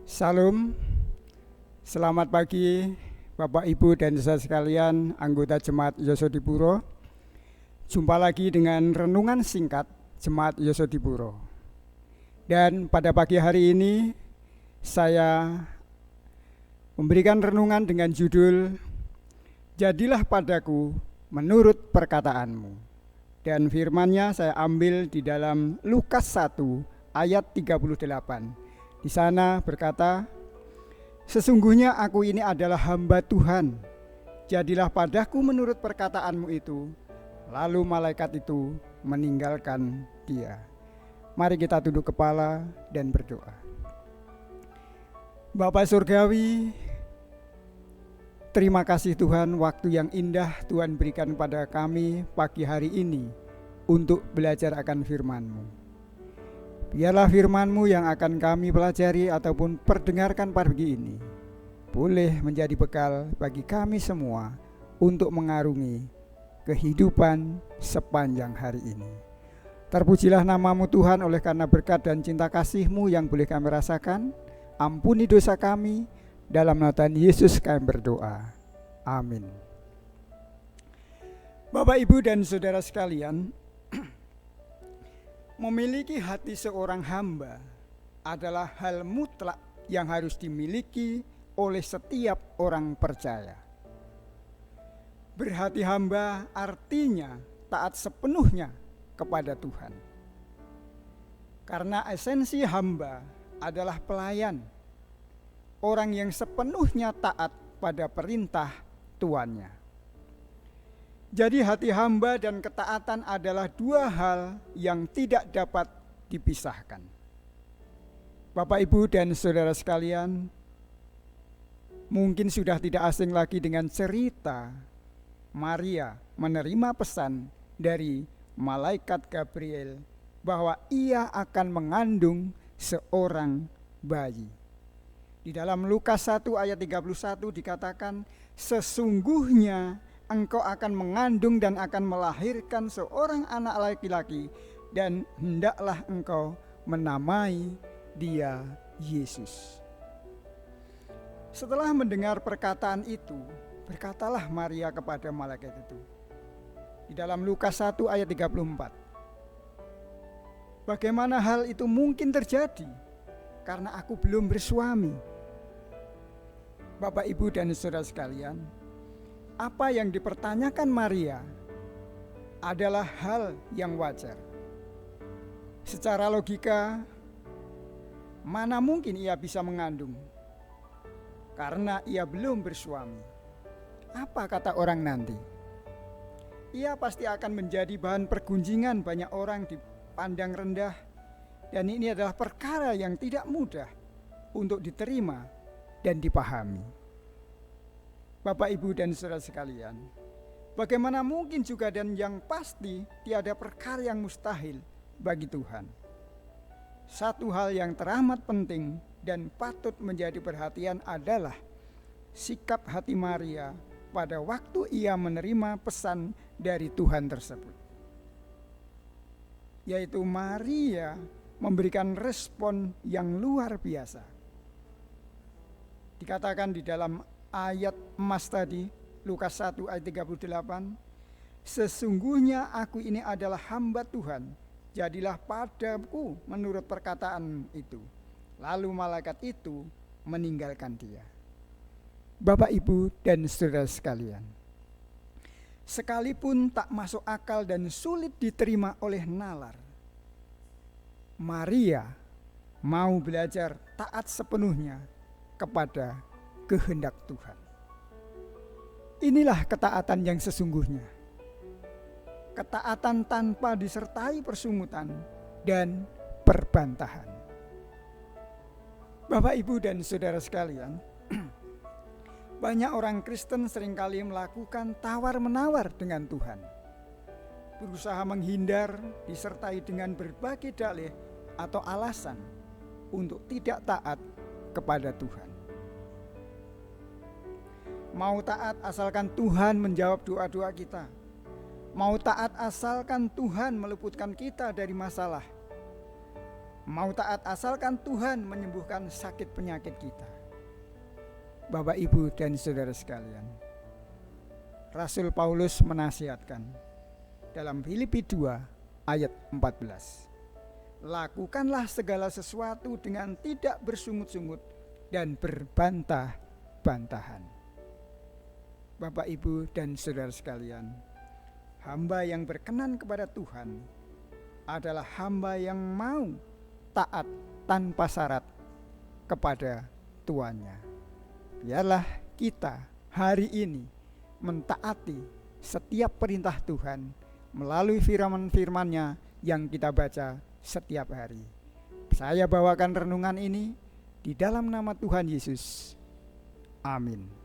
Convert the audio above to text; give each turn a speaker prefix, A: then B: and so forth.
A: Salam, selamat pagi Bapak Ibu dan saudara sekalian anggota Jemaat Yosodipuro. Jumpa lagi dengan renungan singkat Jemaat Yosodipuro. Dan pada pagi hari ini saya memberikan renungan dengan judul Jadilah padaku menurut perkataanmu. Dan firman-Nya saya ambil di dalam Lukas 1 ayat 38. Di sana berkata, sesungguhnya aku ini adalah hamba Tuhan, jadilah padaku menurut perkataanmu itu. Lalu malaikat itu meninggalkan dia. Mari kita tunduk kepala dan berdoa. Bapa Surgawi, terima kasih Tuhan, waktu yang indah Tuhan berikan pada kami pagi hari ini untuk belajar akan firman-Mu. Biarlah firman-Mu yang akan kami pelajari ataupun perdengarkan pagi ini boleh menjadi bekal bagi kami semua untuk mengarungi kehidupan sepanjang hari ini. Terpujilah nama-Mu Tuhan, oleh karena berkat dan cinta kasih-Mu yang boleh kami rasakan. Ampuni dosa kami, dalam nama Tuhan Yesus kami berdoa. Amin. Bapak, Ibu, dan saudara sekalian, memiliki hati seorang hamba adalah hal mutlak yang harus dimiliki oleh setiap orang percaya. Berhati hamba artinya taat sepenuhnya kepada Tuhan. Karena esensi hamba adalah pelayan, orang yang sepenuhnya taat pada perintah tuannya. Jadi hati hamba dan ketaatan adalah dua hal yang tidak dapat dipisahkan. Bapak, Ibu, dan saudara sekalian, mungkin sudah tidak asing lagi dengan cerita Maria menerima pesan dari malaikat Gabriel bahwa ia akan mengandung seorang bayi. Di dalam Lukas 1 ayat 31 dikatakan, sesungguhnya engkau akan mengandung dan akan melahirkan seorang anak laki-laki, dan hendaklah engkau menamai dia Yesus. Setelah mendengar perkataan itu, berkatalah Maria kepada malaikat itu. Di dalam Lukas 1 ayat 34. Bagaimana hal itu mungkin terjadi? Karena aku belum bersuami. Bapak, Ibu, dan saudara sekalian, apa yang dipertanyakan Maria adalah hal yang wajar. Secara logika, mana mungkin ia bisa mengandung? Karena ia belum bersuami. Apa kata orang nanti? Ia pasti akan menjadi bahan pergunjingan banyak orang, dipandang rendah. Dan ini adalah perkara yang tidak mudah untuk diterima dan dipahami. Bapak, Ibu, dan saudara sekalian, bagaimana mungkin juga dan yang pasti tiada perkara yang mustahil bagi Tuhan. Satu hal yang teramat penting dan patut menjadi perhatian adalah sikap hati Maria pada waktu ia menerima pesan dari Tuhan tersebut. Yaitu Maria memberikan respon yang luar biasa. Dikatakan di dalam ayat emas tadi, Lukas 1 ayat 38, sesungguhnya aku ini adalah hamba Tuhan, jadilah padaku menurut perkataan itu. Lalu malaikat itu meninggalkan dia. Bapak, Ibu, dan saudara sekalian, sekalipun tak masuk akal dan sulit diterima oleh nalar, Maria mau belajar taat sepenuhnya kepada kehendak Tuhan. Inilah ketaatan yang sesungguhnya. Ketaatan tanpa disertai persungutan dan perbantahan. Bapak, Ibu, dan saudara sekalian, banyak orang Kristen seringkali melakukan tawar-menawar dengan Tuhan. Berusaha menghindar disertai dengan berbagai dalih atau alasan untuk tidak taat kepada Tuhan. Mau taat asalkan Tuhan menjawab doa-doa kita. Mau taat asalkan Tuhan meluputkan kita dari masalah. mau taat asalkan Tuhan menyembuhkan sakit penyakit kita. Bapak, Ibu, dan saudara sekalian, Rasul Paulus menasihatkan dalam Filipi 2 ayat 14, lakukanlah segala sesuatu dengan tidak bersungut-sungut dan berbantah-bantahan. Bapak, Ibu, dan saudara sekalian, hamba yang berkenan kepada Tuhan adalah hamba yang mau taat tanpa syarat kepada tuannya. Biarlah kita hari ini mentaati setiap perintah Tuhan melalui firman-firman-Nya yang kita baca setiap hari. Saya bawakan renungan ini di dalam nama Tuhan Yesus. Amin.